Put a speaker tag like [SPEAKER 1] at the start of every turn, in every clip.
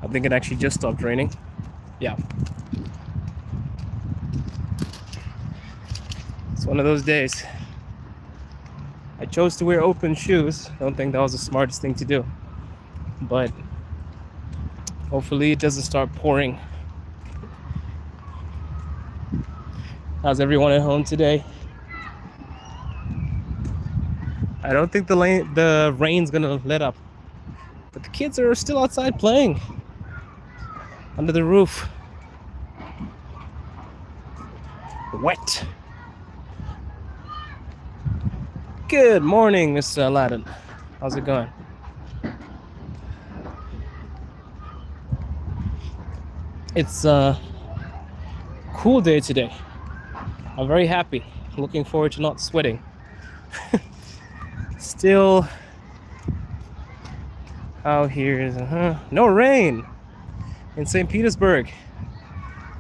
[SPEAKER 1] I think it actually just stopped raining. Yeah. It's one of those days. I chose to wear open shoes. I don't think that was the smartest thing to do. But hopefully it doesn't start pouring. How's everyone at home today? I don't think the rain's gonna let up. But the kids are still outside playing under the roof. Wet. Good morning, Mr. Aladdin. How's it going? It's a cool day today. I'm very happy. Looking forward to not sweating. Still out here is no rain in St. Petersburg.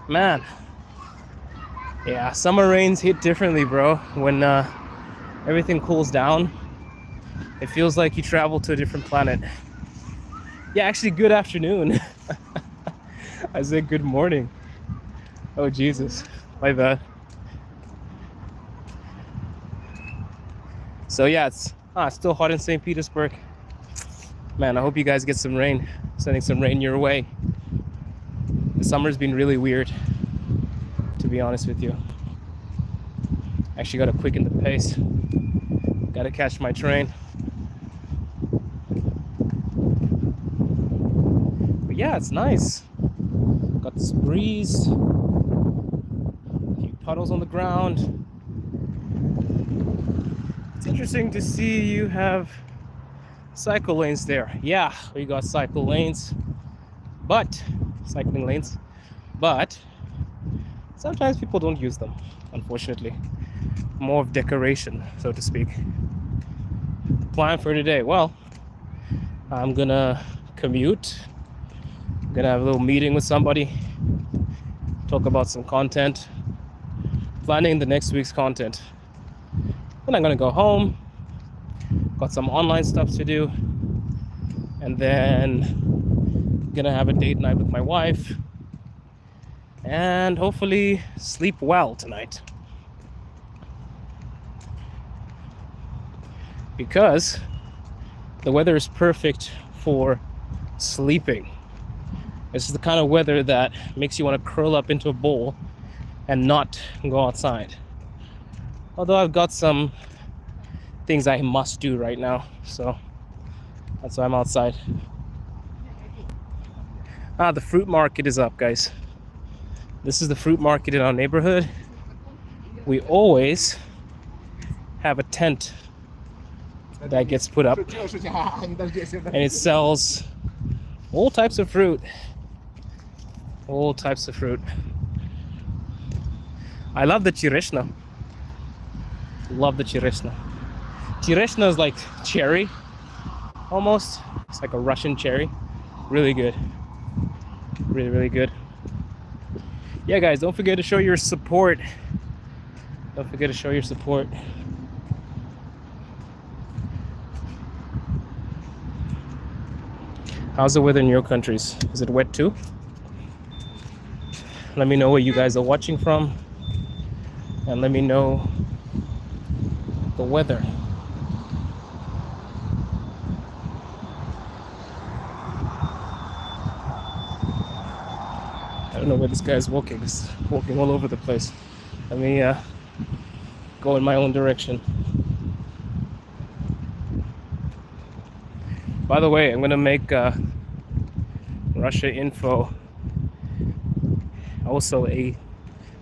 [SPEAKER 1] Man. Yeah, summer rains hit differently, bro. When everything cools down, it feels like you travel to a different planet. Yeah, actually, good afternoon. I said good morning. Oh, Jesus. My bad. So yeah, it's still hot in St. Petersburg. Man, I hope you guys get some rain. Sending some rain your way. The summer's been really weird, to be honest with you. Actually gotta quicken the pace. Gotta catch my train. But yeah, it's nice. Got this breeze. A few puddles on the ground. It's interesting to see you have cycle lanes there. Yeah, we got cycling lanes, but sometimes people don't use them, unfortunately. More of decoration, so to speak. The plan for today, well, I'm gonna commute. I'm gonna have a little meeting with somebody, talk about some content, planning the next week's content. Then I'm gonna go home. Got some online stuff to do, and then gonna have a date night with my wife, and hopefully sleep well tonight, because the weather is perfect for sleeping. This is the kind of weather that makes you want to curl up into a bowl and not go outside. Although I've got some things I must do right now, so that's why I'm outside. The fruit market is up, guys. This is the fruit market in our neighborhood. We always have a tent that gets put up, and it sells all types of fruit. All types of fruit. I love the chereshna. Love the chereshna. Chereshna is like cherry, almost. It's like a Russian cherry. Really good. Really, really good. Yeah, guys, don't forget to show your support. Don't forget to show your support. How's the weather in your countries? Is it wet too? Let me know where you guys are watching from, and let me know the weather. I don't know where this guy's walking. He's walking all over the place. Let me go in my own direction. By the way, I'm gonna make Russia Info also a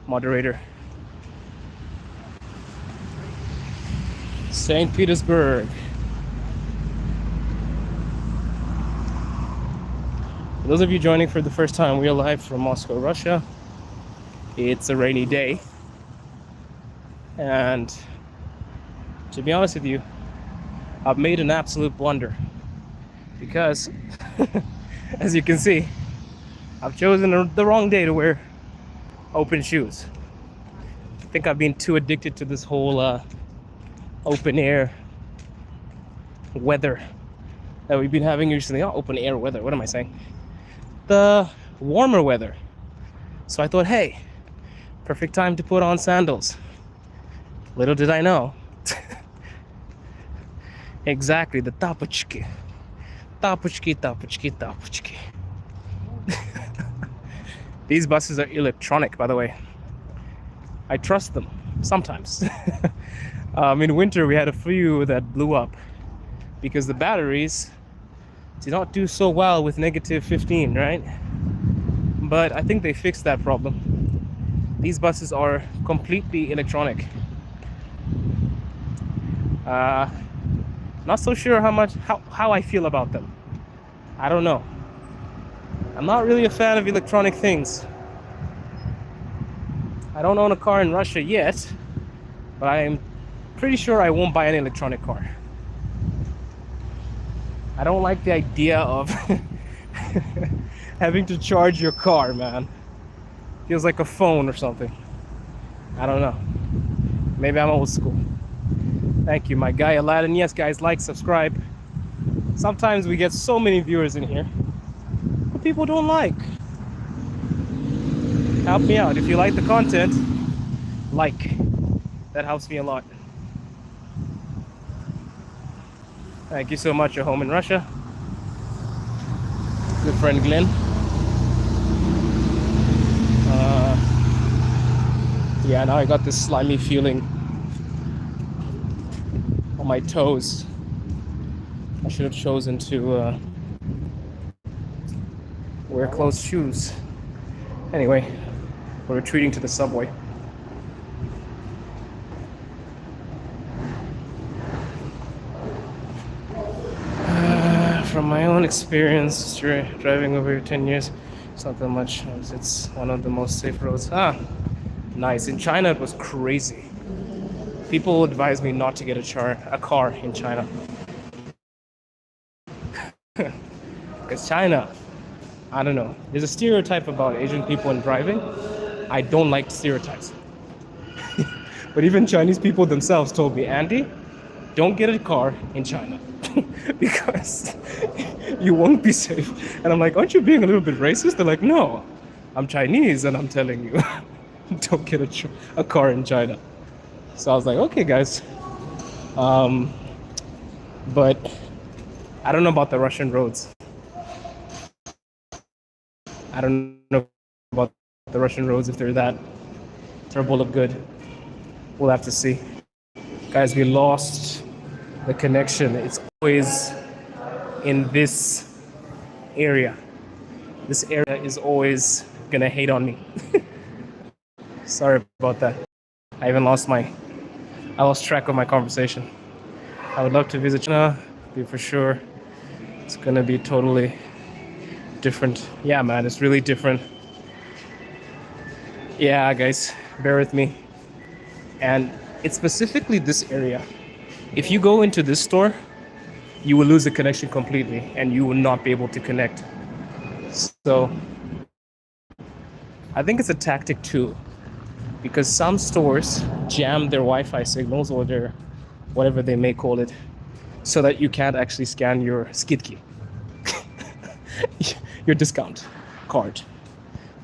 [SPEAKER 1] moderator. St. Petersburg. For those of you joining for the first time, we are live from Moscow, Russia. It's a rainy day. And to be honest with you, I've made an absolute blunder. Because, as you can see, I've chosen the wrong day to wear open shoes. I think I've been too addicted to this whole open air weather that we've been having recently. Oh, open air weather, what am I saying? the warmer weather. So I thought, hey, perfect time to put on sandals. Little did I know. Exactly, the tapuchki. Tapuchki, tapuchki, tapuchki. These buses are electronic, by the way. I trust them sometimes. In winter, we had a few that blew up because the batteries did not do so well with -15, right? But I think they fixed that problem. These buses are completely electronic. Not so sure how I feel about them. I don't know. I'm not really a fan of electronic things. I don't own a car in Russia yet, but I'm pretty sure I won't buy an electronic car. I don't like the idea of having to charge your car, man. Feels like a phone or something. I don't know. Maybe I'm old school. Thank you, my guy Aladdin. Yes, guys, like, subscribe. Sometimes we get so many viewers in here, but people don't like. Help me out. If you like the content, like. That helps me a lot. Thank you so much. You're home in Russia. Good friend Glenn. Yeah, now I got this slimy feeling on my toes. I should have chosen to wear closed shoes. Anyway, we're retreating to the subway. From my own experience driving over 10 years, it's not that much. It's one of the most safe roads. Nice. In China, it was crazy. People advised me not to get a car in China. Because China, I don't know. There's a stereotype about Asian people in driving. I don't like stereotypes. But even Chinese people themselves told me, Andy, don't get a car in China because you won't be safe. And I'm like, aren't you being a little bit racist? They're like, no, I'm Chinese and I'm telling you, don't get a car in China. So I was like, okay, guys. But I don't know about the Russian roads. I don't know about the Russian roads if they're that terrible or good. We'll have to see. Guys, we lost the connection. It's always in this area. This area is always gonna hate on me. Sorry about that. I lost track of my conversation. I would love to visit China, for sure. It's gonna be totally different. Yeah, man, it's really different. Yeah, guys, bear with me. And it's specifically this area. If you go into this store, you will lose the connection completely and you will not be able to connect. So I think it's a tactic too, because some stores jam their Wi-Fi signals or their whatever they may call it, so that you can't actually scan your skidki, your discount card,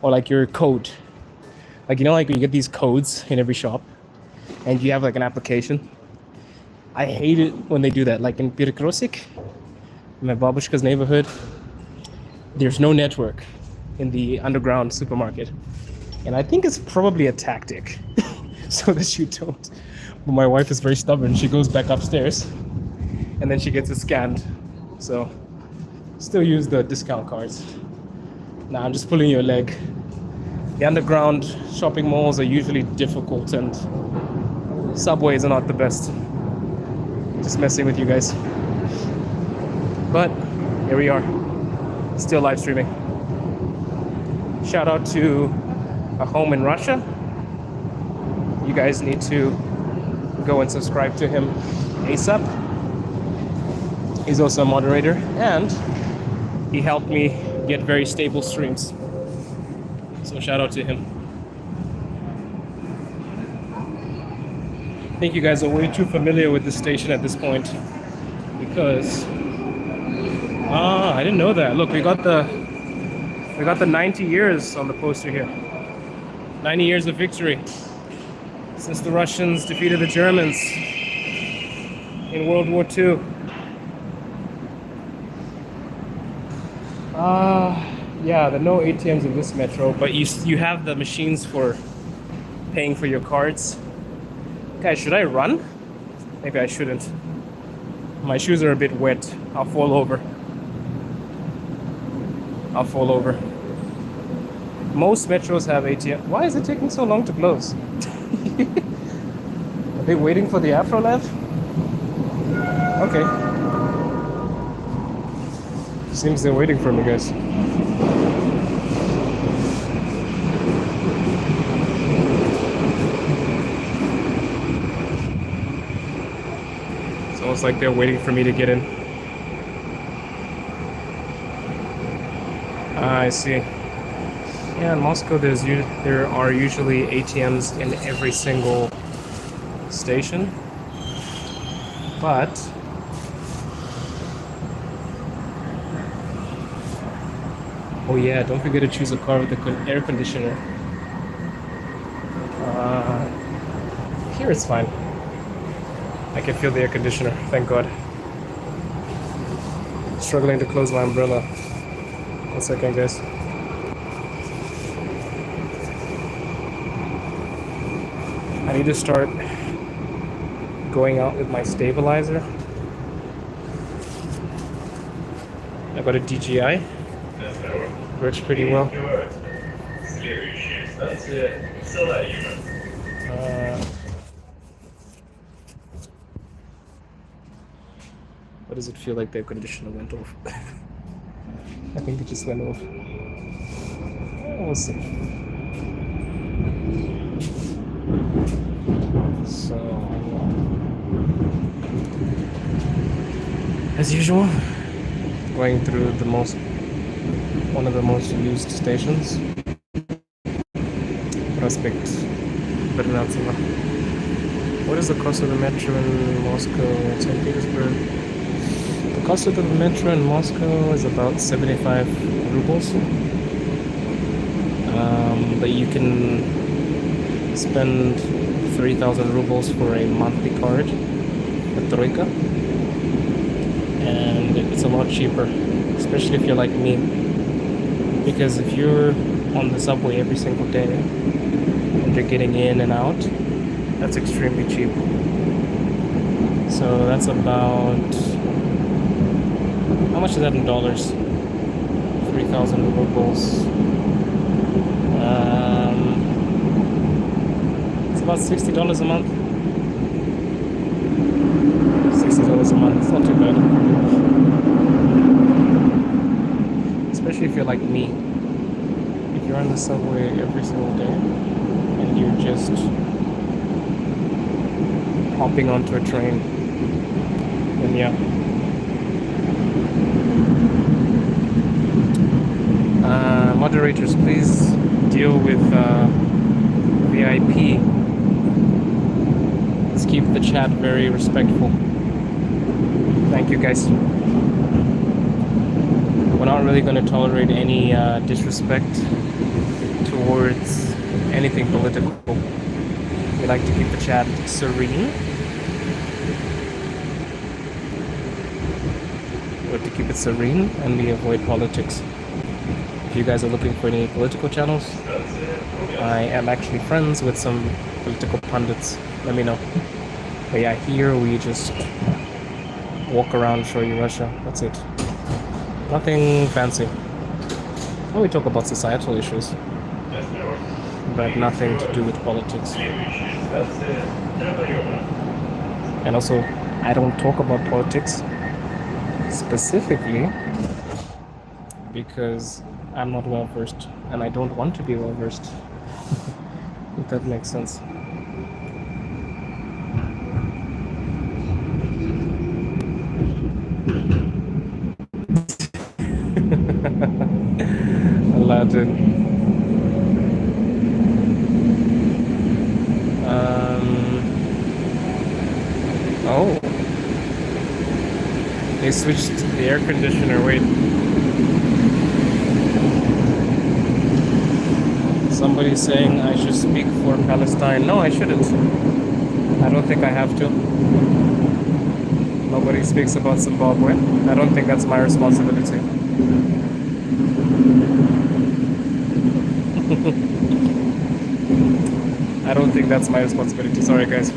[SPEAKER 1] or like your code. Like, you know, like you get these codes in every shop and you have like an application. I hate it when they do that. Like in Pirkrosik, in my babushka's neighborhood, there's no network in the underground supermarket. And I think it's probably a tactic so that you don't. But my wife is very stubborn. She goes back upstairs and then she gets it scanned. So still use the discount cards. Nah, I'm just pulling your leg. The underground shopping malls are usually difficult and subways are not the best. Just messing with you guys. But here we are, still live streaming. Shout out to a home in Russia. You guys need to go and subscribe to him ASAP. He's also a moderator and he helped me get very stable streams. So shout out to him. I think you guys are way too familiar with this station at this point because I didn't know that. Look, we got the We got the 90 years on the poster here. 90 years of victory since the Russians defeated the Germans in World War II. Yeah, there are no ATMs in this metro, but you have the machines for paying for your cards. Guys, should I run? Maybe I shouldn't. My shoes are a bit wet. I'll fall over. Most metros have ATM. Why is it taking so long to close? Are they waiting for the Afro Lab? Okay. Seems they're waiting for me, guys. It's almost like they're waiting for me to get in. I see. Yeah, in Moscow there are usually ATMs in every single station, but oh yeah, don't forget to choose a car with the air conditioner. Here it's fine. I can feel the air conditioner, thank God. Struggling to close my umbrella. 1 second, guys. I need to start going out with my stabilizer. I got a DJI. Works pretty well. What does it feel like the air conditioner went off? I think it just went off. We'll see. So, as usual, going through one of the most used stations, Prospect Bernatova. What is the cost of the metro in Moscow, St. Petersburg? The cost of the metro in Moscow is about 75 rubles. But you can spend 3,000 rubles for a monthly card, a Troika, and it's a lot cheaper, especially if you're like me, because if you're on the subway every single day and you're getting in and out, that's extremely cheap. So that's about, how much is that in dollars? 3,000 rubles. It's about $60 a month. $60 a month, it's not too bad. Especially if you're like me. If you're on the subway every single day and you're just hopping onto a train, then yeah. Moderators, please deal with VIP. Let's keep the chat very respectful. Thank you, guys. We're not really going to tolerate any disrespect towards anything political. We like to keep the chat serene. We like to keep it serene, and we avoid politics. If you guys are looking for any political channels, I am actually friends with some political pundits. Let me know. But yeah, here we just walk around, show you Russia. That's it. Nothing fancy. And we talk about societal issues, but nothing to do with politics. And also, I don't talk about politics specifically because I'm not well versed, and I don't want to be well versed. If that makes sense. Aladdin. Oh. They switched the air conditioner. Wait. Somebody's saying I should speak for Palestine. No, I shouldn't. I don't think I have to. Nobody speaks about Zimbabwe. I don't think that's my responsibility. I don't think that's my responsibility. Sorry, guys.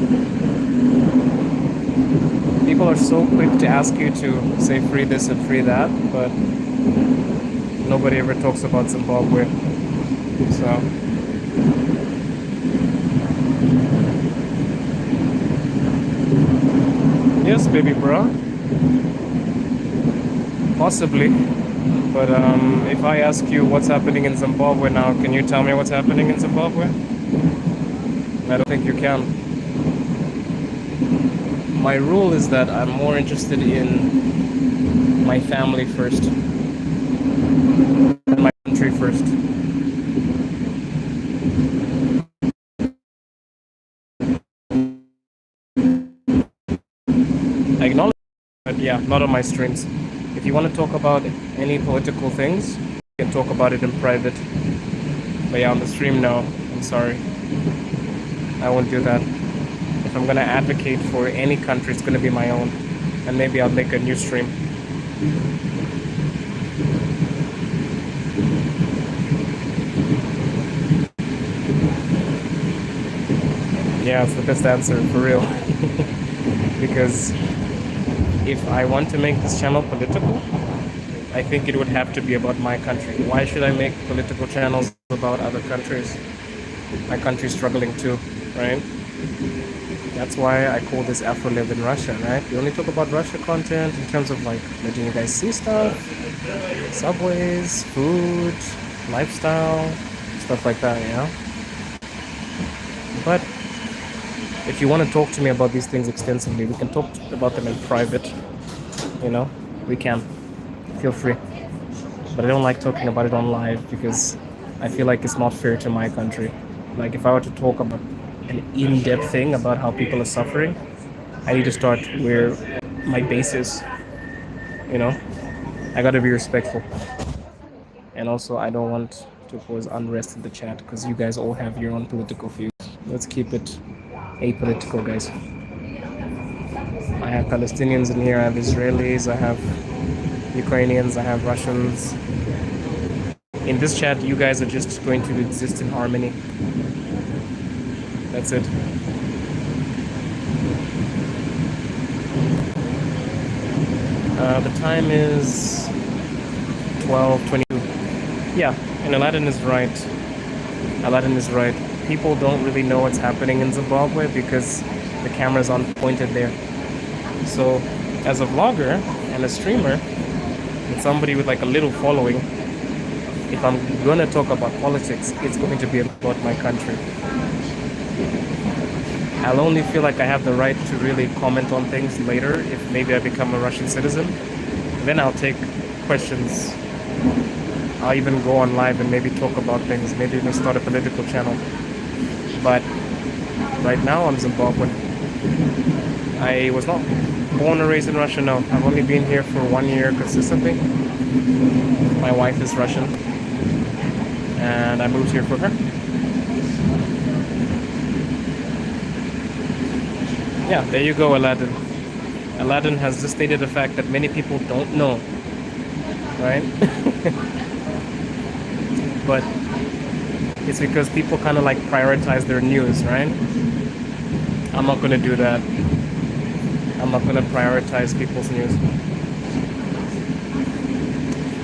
[SPEAKER 1] People are so quick to ask you to say free this and free that, but nobody ever talks about Zimbabwe. So yes, baby bro. Possibly. But if I ask you what's happening in Zimbabwe now, can you tell me what's happening in Zimbabwe? I don't think you can. My rule is that I'm more interested in my family first and my country first. I acknowledge, but yeah, not on my streams. If you want to talk about any political things, you can talk about it in private. But yeah, on the stream, no. I'm sorry. I won't do that. If I'm gonna advocate for any country, it's gonna be my own. And maybe I'll make a new stream. Yeah, it's the best answer, for real. Because if I want to make this channel political, I think it would have to be about my country. Why should I make political channels about other countries? My country's struggling too, right? That's why I call this Afro Live in Russia, right? We only talk about Russia content in terms of like letting you guys see stuff, subways, food, lifestyle, stuff like that, you know? But if you want to talk to me about these things extensively, we can talk about them in private, you know? We can. Feel free. But I don't like talking about it on live because I feel like it's not fair to my country. Like if I were to talk about an in-depth thing about how people are suffering, I need to start where my base is, you know? I gotta be respectful. And also I don't want to cause unrest in the chat because you guys all have your own political views. Let's keep it apolitical, guys. I have Palestinians in here, I have Israelis, I have Ukrainians, I have Russians. In this chat, you guys are just going to exist in harmony. That's it. The time is 12:22. Yeah, and Aladdin is right. Aladdin is right. People don't really know what's happening in Zimbabwe because the camera's aren't pointed there. So, as a vlogger and a streamer, and somebody with like a little following, if I'm gonna talk about politics, it's going to be about my country. I'll only feel like I have the right to really comment on things later if maybe I become a Russian citizen. Then I'll take questions. I'll even go on live and maybe talk about things, maybe even start a political channel. But right now I'm Zimbabwean. I was not born or raised in Russia, no. I've only been here for 1 year consistently. My wife is Russian and I moved here for her. Yeah, there you go, Aladdin. Aladdin has just stated the fact that many people don't know, right? But it's because people kind of like prioritize their news, right? I'm not gonna do that. I'm not gonna prioritize people's news.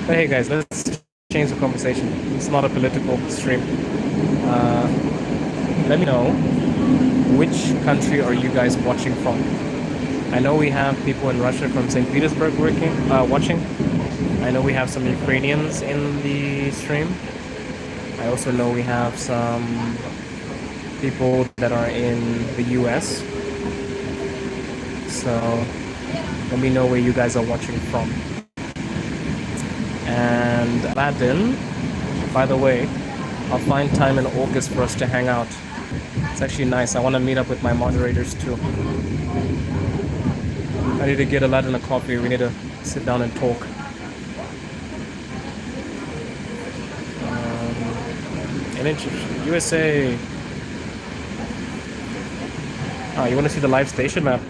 [SPEAKER 1] But hey guys, let's change the conversation. It's not a political stream. Let me know, which country are you guys watching from? I know we have people in Russia from St. Petersburg watching. I know we have some Ukrainians in the stream. I also know we have some people that are in the US. So let me know where you guys are watching from. And Aladdin, by the way, I'll find time in August for us to hang out. It's actually nice. I want to meet up with my moderators too. I need to get Aladdin a coffee. We need to sit down and talk. Image USA. Ah, you want to see the live station map?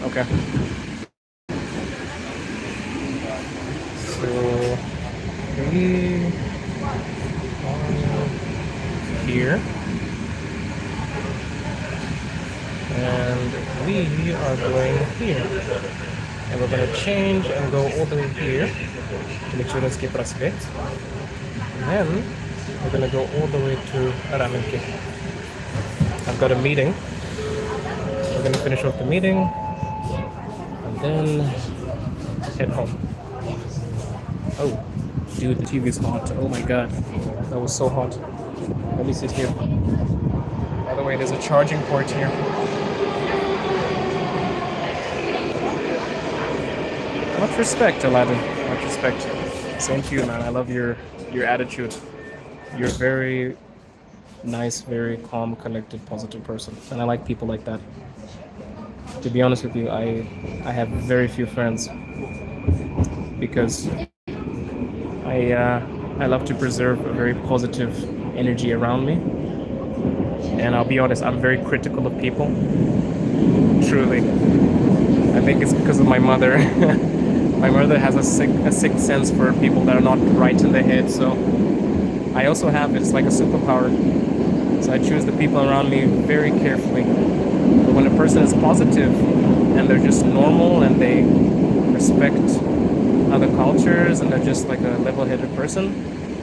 [SPEAKER 1] Okay. So we are here, and we are going here, and we're going to change and go all the way here to Michurinski Prospect. Then we're going to go all the way to Ramenki. I've got a meeting. We're going to finish off the meeting and then head home. Oh, dude, the TV is hot. Oh my god, that was so hot. Let me sit here. By the way, there's a charging port here. Much respect, Aladdin. Much respect. Same to you, man. I love your attitude. You're very nice, very calm, collected, positive person, and I like people like that. To be honest with you, I have very few friends because I love to preserve a very positive energy around me. And I'll be honest, I'm very critical of people. Truly. I think it's because of my mother. My mother has a sick sense for people that are not right in the head, so I also have it. It's like a superpower. So I choose the people around me very carefully. But when a person is positive and they're just normal and they respect other cultures and they're just like a level-headed person,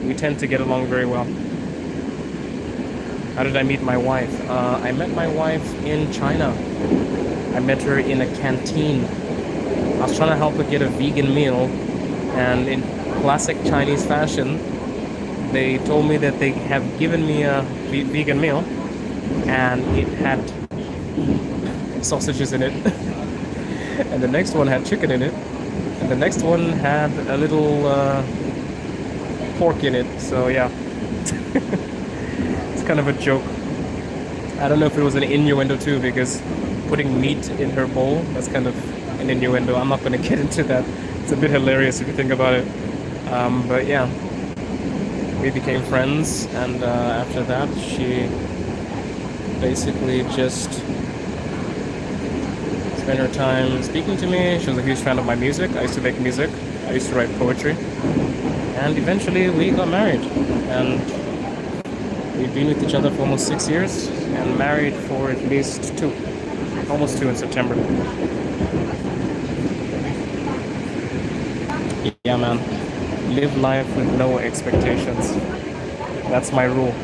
[SPEAKER 1] we tend to get along very well. How did I meet my wife? I met my wife in China. I met her in a canteen. I was trying to help her get a vegan meal, and in classic Chinese fashion, they told me that they have given me a vegan meal and it had sausages in it. And the next one had chicken in it. And the next one had a little pork in it. So yeah, it's kind of a joke. I don't know if it was an innuendo too, because putting meat in her bowl, that's kind of an innuendo. I'm not going to get into that. It's a bit hilarious if you think about it. But yeah, we became friends, and after that she basically just spent her time speaking to me. She was a huge fan of my music. I used to make music. I used to write poetry. And eventually we got married. And we've been with each other for almost 6 years and married for at least 2. Almost 2 in September. Yeah, man. Live life with no expectations. That's my rule.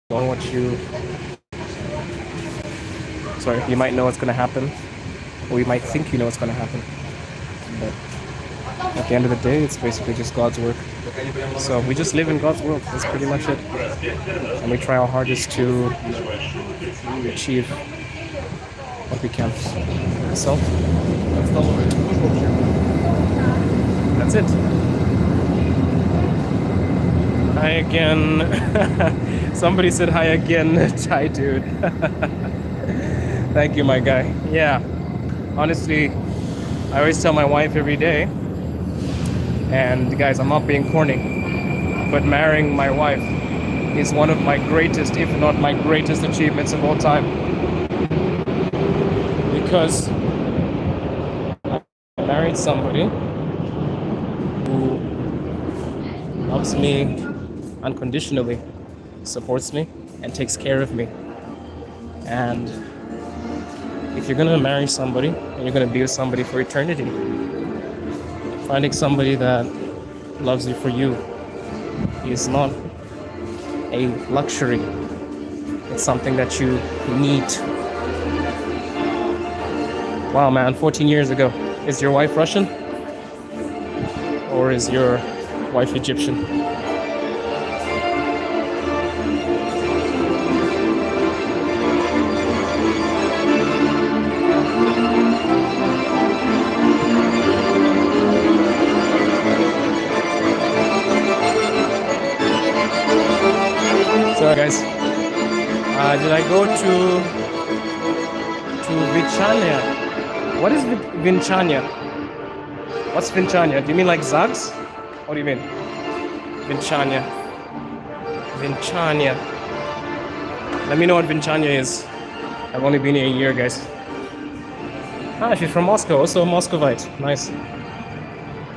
[SPEAKER 1] Don't what you... Sorry, you might know what's going to happen, or you might think you know what's going to happen. But at the end of the day, it's basically just God's work. So we just live in God's world. That's pretty much it. And we try our hardest to achieve what we can. So that's it. Hi again. Somebody said hi again. Thai dude. Thank you, my guy. Yeah, honestly, I always tell my wife every day, and guys, I'm not being corny, but marrying my wife is one of my greatest, if not my greatest achievements of all time. Because I married somebody who loves me unconditionally, supports me, and takes care of me. And if you're gonna marry somebody and you're gonna be with somebody for eternity, finding somebody that loves you for you is not a luxury. It's something that you need. Wow, man, 14 years ago. Is your wife Russian? Or is your wife Egyptian? Sorry guys, did I go to Vichania? What is Vichania? What's Vinchania? Do you mean like Zags? What do you mean? Vinchania. Vinchania. Let me know what Vinchania is. I've only been here a year, guys. Ah, she's from Moscow, also a Muscovite. Nice.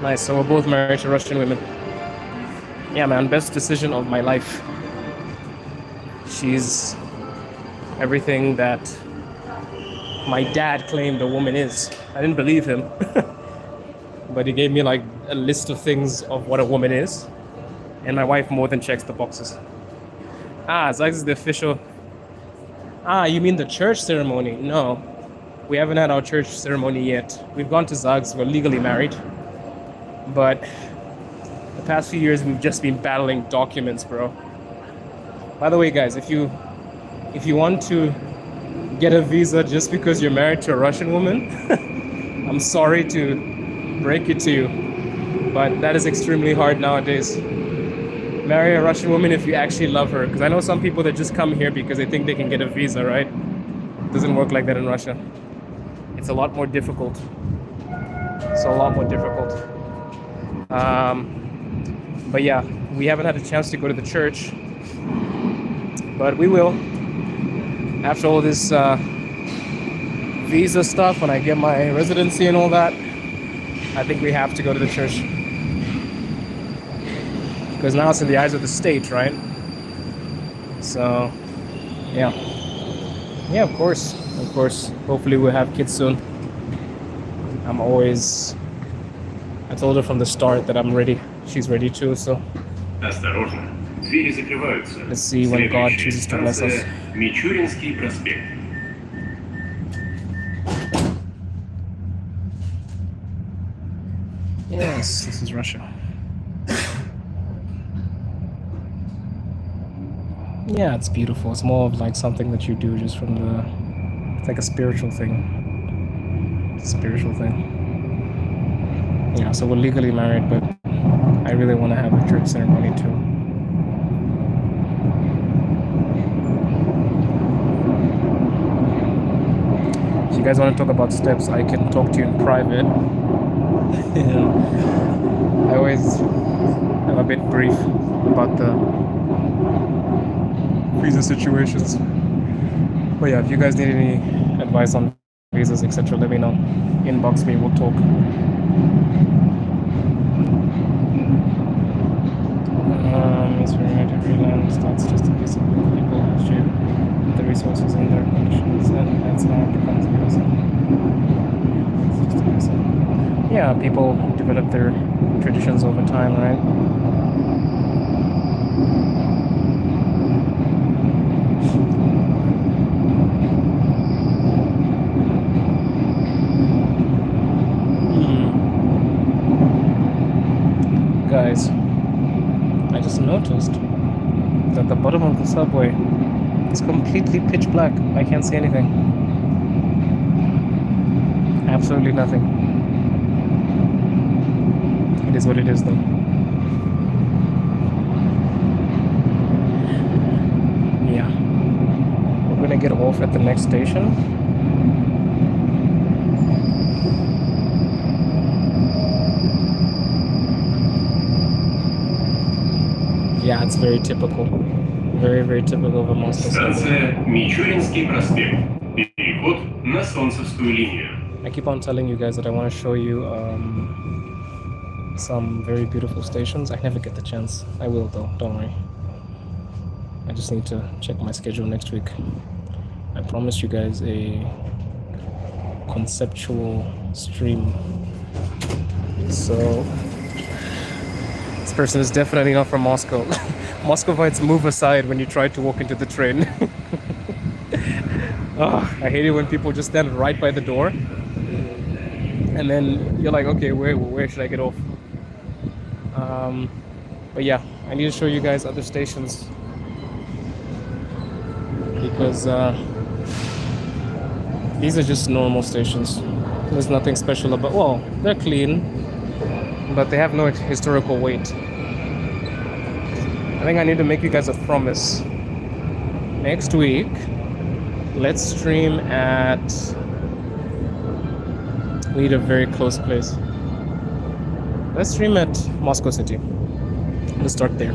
[SPEAKER 1] Nice, so we're both married to Russian women. Yeah, man, best decision of my life. She's everything that my dad claimed a woman is. I didn't believe him. But he gave me like a list of things of what a woman is. And my wife more than checks the boxes. Ah, Zags is the official. Ah, you mean the church ceremony? No, we haven't had our church ceremony yet. We've gone to Zags, we're legally married. But the past few years, we've just been battling documents, bro. By the way, guys, if you want to get a visa just because you're married to a Russian woman, I'm sorry to break it to you, but that is extremely hard nowadays. Marry a Russian woman if you actually love her, because I know some people that just come here because they think they can get a visa, right? It doesn't work like that in Russia. It's a lot more difficult. It's a lot more difficult. But yeah, we haven't had a chance to go to the church, but we will. After all this visa stuff, when I get my residency and all that, I think we have to go to the church. Because now it's in the eyes of the state, right? So, yeah. Yeah, of course. Of course. Hopefully we'll have kids soon. I told her from the start that I'm ready. She's ready too, so.
[SPEAKER 2] Осторожно. Двери закрываются.
[SPEAKER 1] Let's see when God chooses to bless us.
[SPEAKER 2] Мичуринский проспект.
[SPEAKER 1] Yes, this is Russia. Yeah, it's beautiful. It's more of like something that you do just from the... It's like a spiritual thing. It's a spiritual thing. Yeah, so we're legally married, but I really want to have a church ceremony too. If you guys want to talk about steps, I can talk to you in private. I always am a bit brief about the visa situations. But yeah, if you guys need any advice on visas, etc., let me know. Inbox me, we'll talk. It's very right. Every land starts just a piece of people who share the resources and their conditions, and that's how it becomes a yeah, people develop their traditions over time, right? Guys, I just noticed that the bottom of the subway is completely pitch black. I can't see anything. Absolutely nothing. It is what it is, though. Yeah. We're gonna get off at the next station. Yeah, it's very typical. Very, very typical of a Moscow subway.
[SPEAKER 2] Станция Мичуринский проспект. Переход на Солнцевскую линию.
[SPEAKER 1] I keep on telling you guys that I want to show you some very beautiful stations. I never get the chance. I will though, don't worry. I just need to check my schedule next week. I promised you guys a conceptual stream. So this person is definitely not from Moscow. Muscovites move aside when you try to walk into the train. Oh, I hate it when people just stand right by the door and then you're like, okay, where should I get off? But yeah, I need to show you guys other stations because these are just normal stations. There's nothing special about, well, they're clean, but they have no historical weight. I think I need to make you guys a promise. Next week, let's stream at... We need a very close place. Let's stream at Moscow City. Let's start there.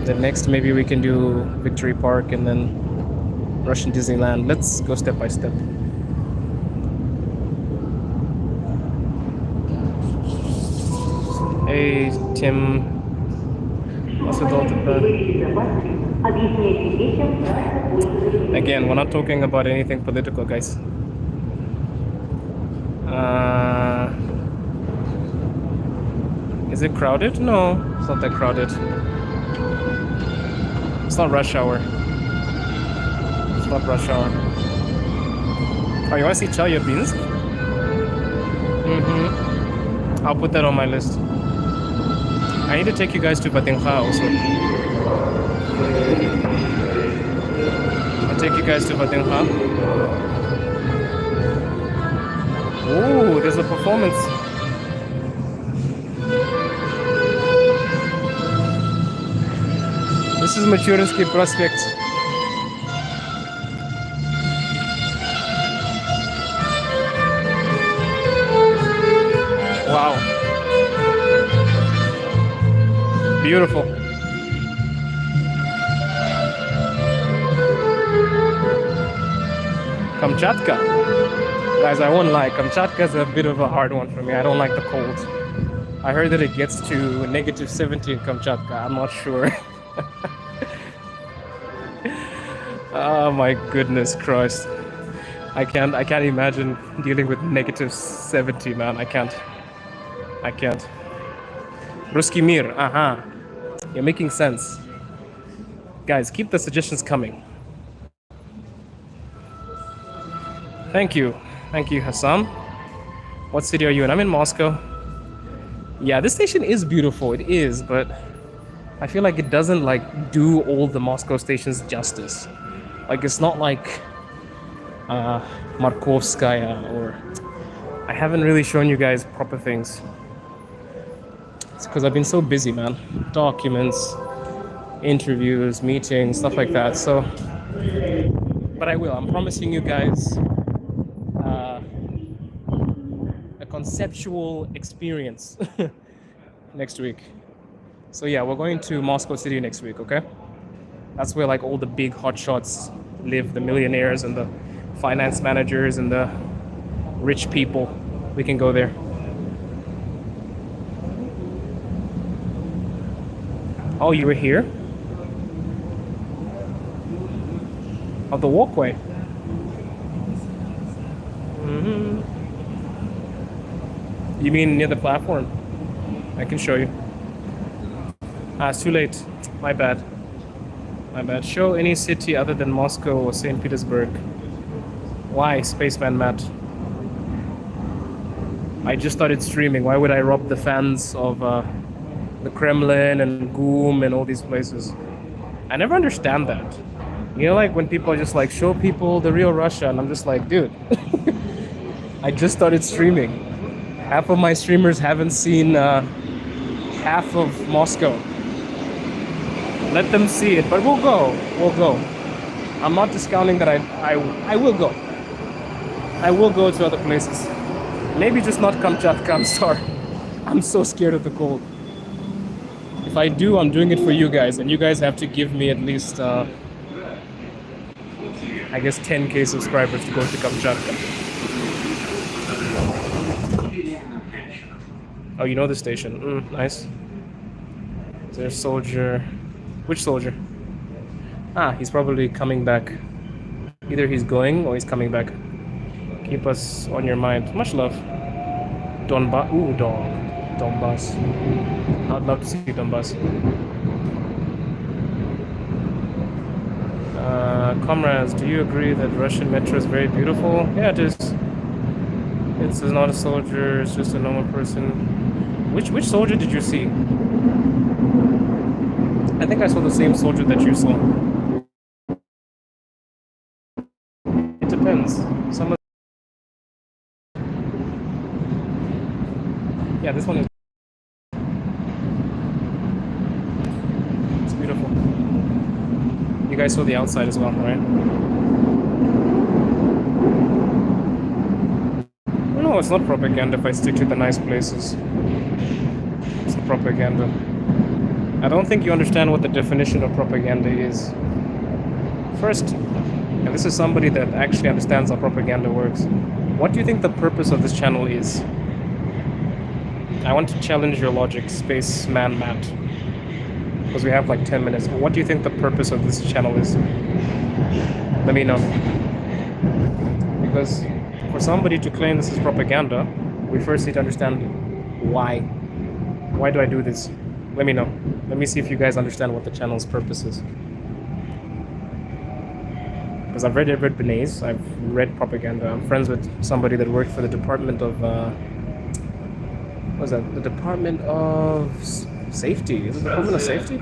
[SPEAKER 1] Then next, maybe we can do Victory Park and then Russian Disneyland. Let's go step by step. Hey, Tim. Again, we're not talking about anything political, guys. Is it crowded? No, it's not that crowded. It's not rush hour. It's not rush hour. Oh, you want to see Chelyabinsk? I'll put that on my list. I need to take you guys to Vatinha also. I'll take you guys to Vatinha. Ooh, there's a performance. This is Machurinski Prospect. Wow. Beautiful. Kamchatka. Guys, I won't lie, Kamchatka is a bit of a hard one for me. I don't like the cold. I heard that it gets to -70 in Kamchatka. I'm not sure. Oh my goodness Christ. I can't imagine dealing with -70, man. I can't. Ruski Mir, aha. You're making sense. Guys, keep the suggestions coming. Thank you, Hassan. What city are you in? I'm in Moscow. Yeah, this station is beautiful. It is, but I feel like it doesn't like do all the Moscow stations justice. Like it's not like Markovskaya, or I haven't really shown you guys proper things. It's because I've been so busy, man. Documents, interviews, meetings, stuff like that. So, but I will. I'm promising you guys a conceptual experience next week. So yeah, we're going to Moscow City next week, okay? That's where like all the big hotshots live, the millionaires and the finance managers and the rich people. We can go there. Oh, you were here? Of the walkway. You mean near the platform? I can show you. It's too late. My bad. Show any city other than Moscow or St. Petersburg. Why, Spaceman Matt? I just started streaming. Why would I rob the fans of the Kremlin and GUM and all these places? I never understand that. You know, like when people are just like, show people the real Russia, and I'm just like, dude, I just started streaming. Half of my streamers haven't seen half of Moscow. Let them see it, but we'll go. I'm not discounting that I will go. I will go to other places. Maybe just not Kamchatka, I'm sorry. I'm so scared of the cold. If I do, I'm doing it for you guys, and you guys have to give me at least, I guess 10k subscribers to go to Kamchatka. Oh, you know the station. Nice. Is there a soldier? Which soldier? He's probably coming back. Either he's going or he's coming back. Keep us on your mind. Much love. Donbass. Ooh, Donbass. I'd love to see Donbass. Comrades, do you agree that Russian metro is very beautiful? Yeah, it is. It's not a soldier, it's just a normal person. Which soldier did you see? I think I saw the same soldier that you saw. It depends. Some of yeah, this one is. It's beautiful. You guys saw the outside as well, right? No, it's not propaganda if I stick to the nice places. It's not propaganda. I don't think you understand what the definition of propaganda is. First, and this is somebody that actually understands how propaganda works, what do you think the purpose of this channel is? I want to challenge your logic, Spaceman Matt. Because we have like 10 minutes. What do you think the purpose of this channel is? Let me know. Because for somebody to claim this is propaganda, we first need to understand why. Why do I do this? Let me know. Let me see if you guys understand what the channel's purpose is. Because I've read Edward Bernays, I've read propaganda. I'm friends with somebody that worked for the Department of what was that? The Department of Safety. Is it the Department of Safety?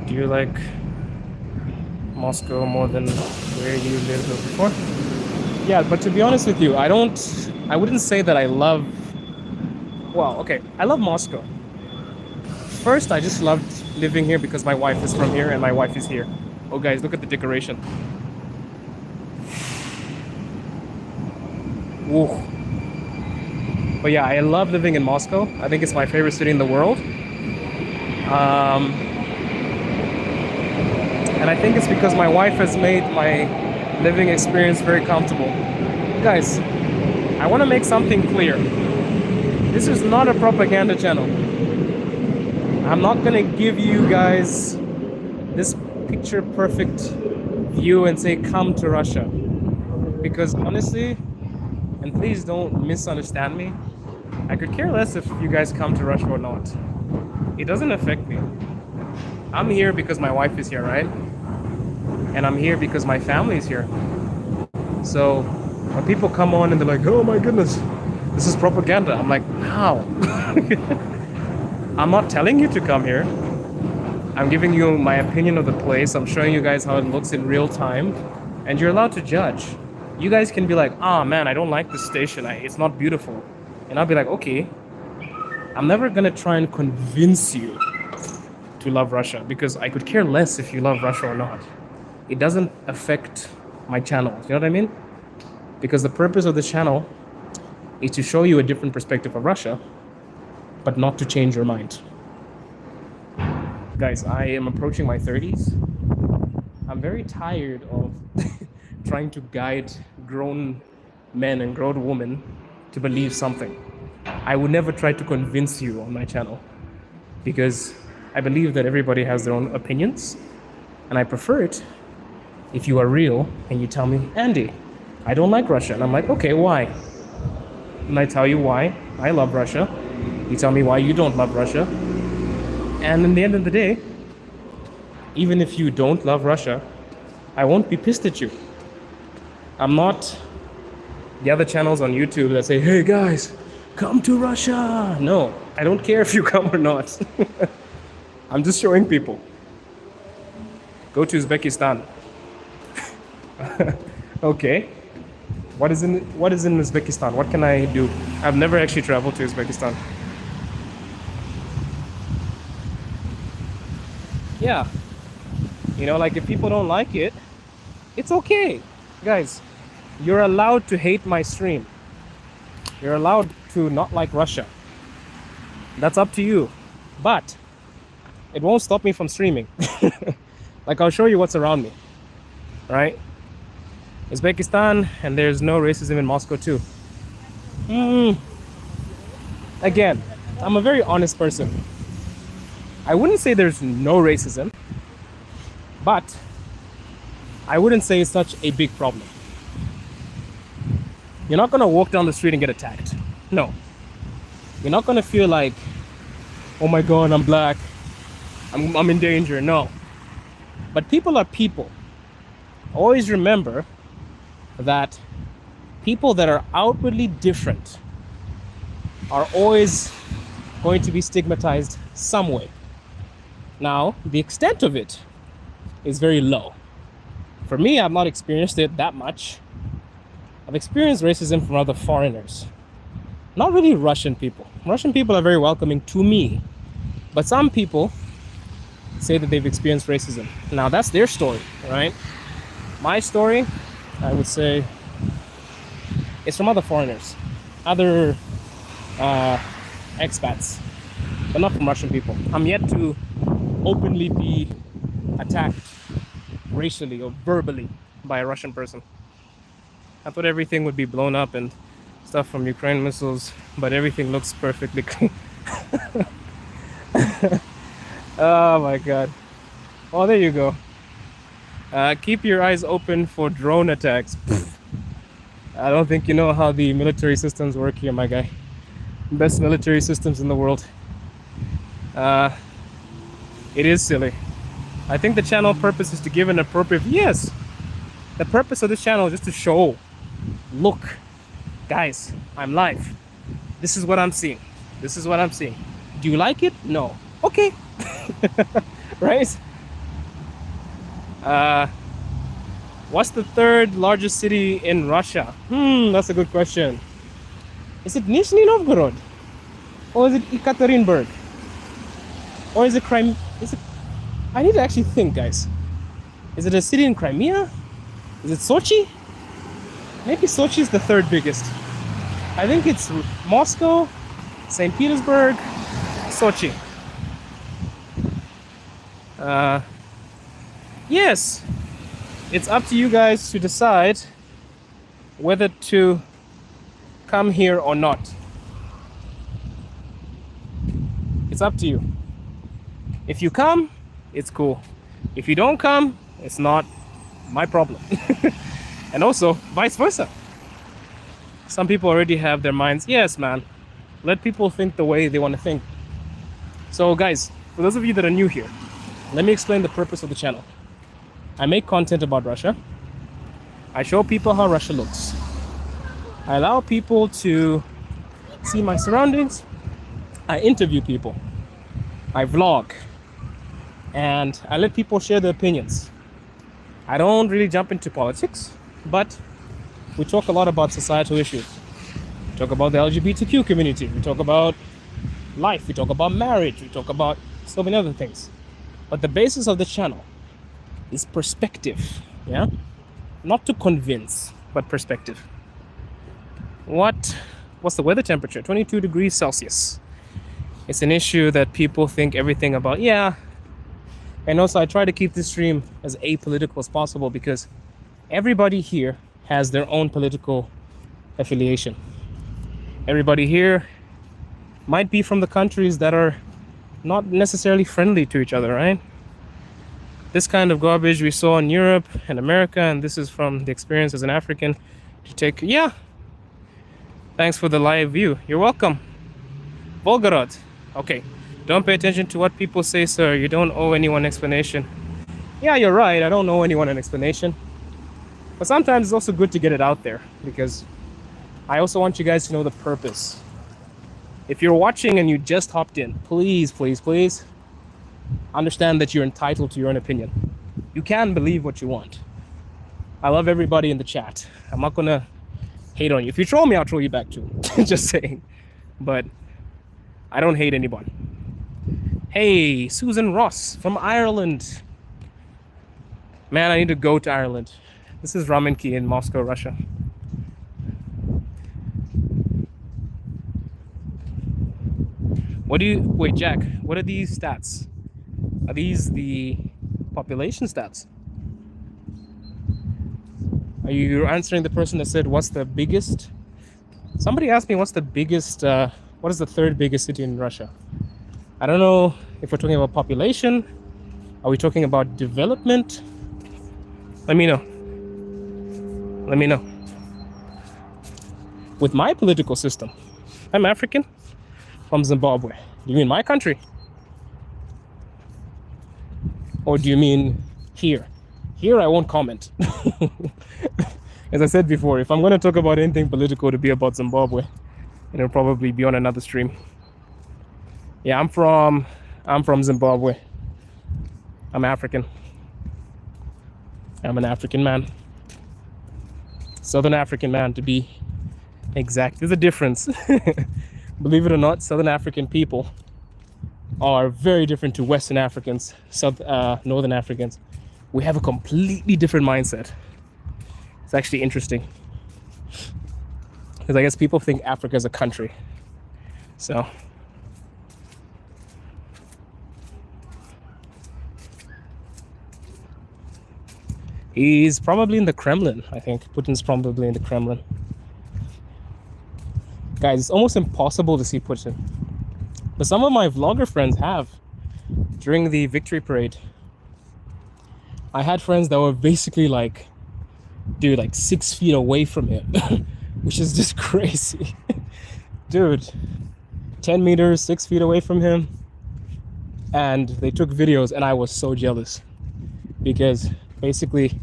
[SPEAKER 1] Do you like Moscow more than where you lived before? Yeah, but to be honest with you, I wouldn't say that I love, well, okay, I love Moscow. First, I just loved living here because my wife is from here and my wife is here. Oh guys, look at the decoration. Ooh. But yeah, I love living in Moscow. I think it's my favorite city in the world. And I think it's because my wife has made my living experience very comfortable. Guys, I want to make something clear. This is not a propaganda channel. I'm not going to give you guys this picture perfect view and say come to Russia. Because honestly, and please don't misunderstand me, I could care less if you guys come to Russia or not. It doesn't affect me. I'm here because my wife is here, right? And I'm here because my family is here. So when people come on and they're like, oh my goodness, this is propaganda. I'm like, how? I'm not telling you to come here. I'm giving you my opinion of the place. I'm showing you guys how it looks in real time. And you're allowed to judge. You guys can be like, oh man, I don't like this station. It's not beautiful. And I'll be like, okay, I'm never gonna try and convince you to love Russia because I could care less if you love Russia or not. It doesn't affect my channel. You know what I mean? Because the purpose of this channel is to show you a different perspective of Russia, but not to change your mind. Guys, I am approaching my 30s. I'm very tired of trying to guide grown men and grown women to believe something. I would never try to convince you on my channel because I believe that everybody has their own opinions, and I prefer it if you are real and you tell me, Andy, I don't like Russia. And I'm like, okay, why? And I tell you why I love Russia. You tell me why you don't love Russia. And in the end of the day, even if you don't love Russia, I won't be pissed at you. I'm not the other channels on YouTube that say, hey guys, come to Russia. No, I don't care if you come or not. I'm just showing people. Go to Uzbekistan. Okay. What is in Uzbekistan? What can I do? I've never actually traveled to Uzbekistan. Yeah. You know, like if people don't like it, it's okay. Guys, you're allowed to hate my stream. You're allowed to not like Russia. That's up to you. But it won't stop me from streaming. Like I'll show you what's around me. Right? Uzbekistan, and there's no racism in Moscow too. Again, I'm a very honest person. I wouldn't say there's no racism, but I wouldn't say it's such a big problem. You're not gonna walk down the street and get attacked. No. You're not gonna feel like, oh my God, I'm black. I'm in danger. No. But people are people. Always remember that people that are outwardly different are always going to be stigmatized some way. Now, the extent of it is very low. For me, I've not experienced it that much. I've experienced racism from other foreigners. Not really Russian people. Russian people are very welcoming to me. But some people say that they've experienced racism. Now, that's their story, right? My story, I would say it's from other foreigners, other expats, but not from Russian people. I'm yet to openly be attacked racially or verbally by a Russian person. I thought everything would be blown up and stuff from Ukraine missiles, but everything looks perfectly clean. Oh my god. Oh, there you go. Keep your eyes open for drone attacks. I don't think you know how the military systems work here, my guy. Best military systems in the world. It is silly. I think the channel purpose is to give an appropriate... Yes! The purpose of this channel is just to show. Look. Guys, I'm live. This is what I'm seeing. This is what I'm seeing. Do you like it? No. Okay. Right? What's the third largest city in Russia? That's a good question. Is it Nizhny Novgorod? Or is it Ekaterinburg? Or is it Crimea? I need to actually think, guys. Is it a city in Crimea? Is it Sochi? Maybe Sochi is the third biggest. I think it's Moscow, St. Petersburg, Sochi. Yes, it's up to you guys to decide whether to come here or not. It's up to you. If you come, it's cool. If you don't come, it's not my problem. And also, vice versa. Some people already have their minds, yes, man, let people think the way they want to think. So guys, for those of you that are new here, let me explain the purpose of the channel. I make content about Russia. I show people how Russia looks. I allow people to see my surroundings. I interview people. I vlog. And I let people share their opinions. I don't really jump into politics, but we talk a lot about societal issues. We talk about the LGBTQ community. We talk about life. We talk about marriage. We talk about so many other things. But the basis of the channel is perspective, yeah? Not to convince, but perspective. What's the weather temperature? 22 degrees Celsius. It's an issue that people think everything about, yeah. And also I try to keep this stream as apolitical as possible because everybody here has their own political affiliation. Everybody here might be from the countries that are not necessarily friendly to each other, right? This kind of garbage we saw in Europe and America, and this is from the experience as an African to take, yeah. Thanks for the live view. You're welcome. Volgorod. Okay. Don't pay attention to what people say, sir. You don't owe anyone explanation. Yeah, you're right. I don't owe anyone an explanation. But sometimes it's also good to get it out there because I also want you guys to know the purpose. If you're watching and you just hopped in, please, please, please understand that you're entitled to your own opinion. You can believe what you want. I love everybody in the chat. I'm not gonna hate on you. If you troll me, I'll troll you back too. Just saying. But I don't hate anybody. Hey, Susan Ross from Ireland. Man, I need to go to Ireland. This is Ramenki in Moscow, Russia. Wait, Jack, what are these stats? Are these the population stats? Are you answering the person that said, what's the biggest? Somebody asked me, what's the biggest, what is the third biggest city in Russia? I don't know if we're talking about population. Are we talking about development? Let me know. Let me know. With my political system, I'm African from Zimbabwe. Do you mean my country? Or do you mean here? Here I won't comment. As I said before, if I'm going to talk about anything political to be about Zimbabwe, it'll probably be on another stream. Yeah, I'm from Zimbabwe. I'm African. I'm an African man. Southern African man, to be exact. There's a difference. Believe it or not, Southern African people are very different to Western Africans, Northern Africans. We have a completely different mindset. It's actually interesting because I guess people think Africa is a country. So he's probably in the Kremlin. I think Putin's probably in the Kremlin. Guys, it's almost impossible to see Putin, but some of my vlogger friends have during the victory parade. I had friends that were basically like, dude, like 6 feet away from him, which is just crazy. Dude, 10 meters, 6 feet away from him. And they took videos, and I was so jealous because basically,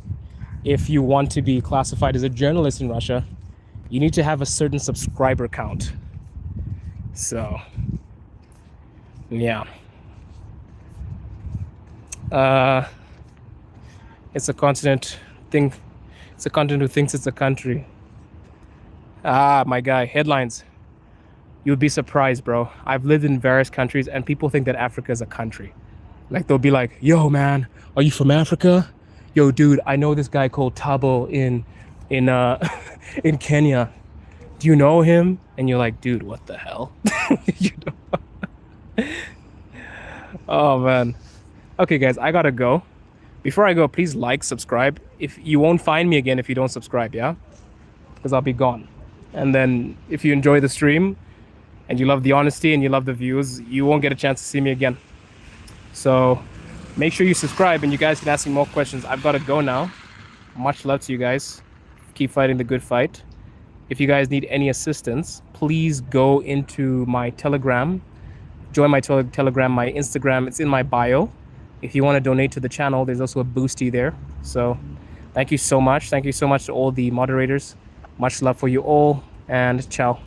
[SPEAKER 1] if you want to be classified as a journalist in Russia, you need to have a certain subscriber count. So, yeah. It's a continent thing. It's a continent who thinks it's a country. Ah, my guy, headlines. You'd be surprised, bro. I've lived in various countries and people think that Africa is a country. Like they'll be like, yo man, are you from Africa? Yo dude, I know this guy called Tabo in in Kenya. Do you know him? And you're like, dude, what the hell? You know? Oh man. Okay guys, I gotta go. Before I go, please like, subscribe. If you won't find me again if you don't subscribe, yeah? Because I'll be gone. And then if you enjoy the stream and you love the honesty and you love the views, you won't get a chance to see me again. So make sure you subscribe and you guys can ask me more questions. I've got to go now. Much love to you guys. Keep fighting the good fight. If you guys need any assistance, please go into my Telegram. Join my Telegram, my Instagram. It's in my bio. If you want to donate to the channel, there's also a boosty there. So thank you so much. Thank you so much to all the moderators. Much love for you all, and ciao.